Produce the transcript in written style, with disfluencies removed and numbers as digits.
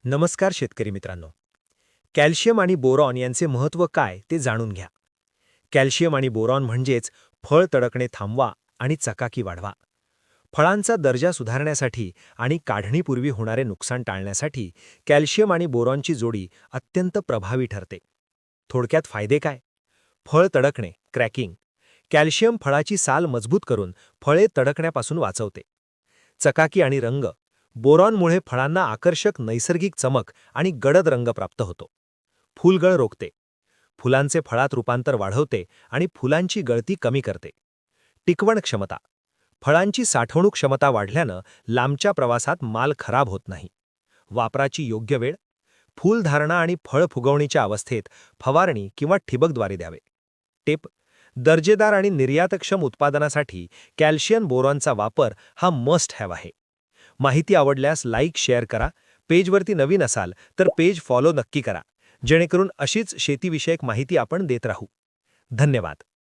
नमस्कार शेतकरी मित्रांनो. कॅल्शियम आणि बोरॉन यांचे महत्त्व काय ते जाणून घ्या. कॅल्शियम आणि बोरॉन म्हणजेच फळ तडकणे थांबवा आणि चकाकी वाढवा. फळांचा दर्जा सुधारण्यासाठी आणि काढणीपूर्वी होणारे नुकसान टाळण्यासाठी कॅल्शियम आणि बोरॉनची जोडी अत्यंत प्रभावी ठरते. थोडक्यात फायदे काय? फळ तडकणे क्रॅकिंग. कॅल्शियम फळाची साल मजबूत करून फळे तडकण्यापासून वाचवते. चकाकी आणि रंग. बोरॉनमुळे फळांना आकर्षक नैसर्गिक चमक आणि गडद रंग प्राप्त होतो. फुलगळ रोखते. फुलांचे फळात रूपांतर वाढवते आणि फुलांची गळती कमी करते. टिकवण क्षमता. फळांची साठवणूक क्षमता वाढल्यानं लांबच्या प्रवासात माल खराब होत नाही. वापराची योग्य वेळ. फूलधारणा आणि फळ फुगवणीच्या अवस्थेत फवारणी किंवा ठिबकद्वारे द्यावे. टिप: दर्जेदार आणि निर्यातक्षम उत्पादनासाठी कॅल्शियम बोरॉनचा वापर हा मस्ट हॅव आहे. माहिती आवडल्यास लाईक शेअर करा. पेजवरती नवीन असाल तर पेज फॉलो नक्की करा, जेणेकरून अशीच शेतीविषयक माहिती आपण देत राहू. धन्यवाद.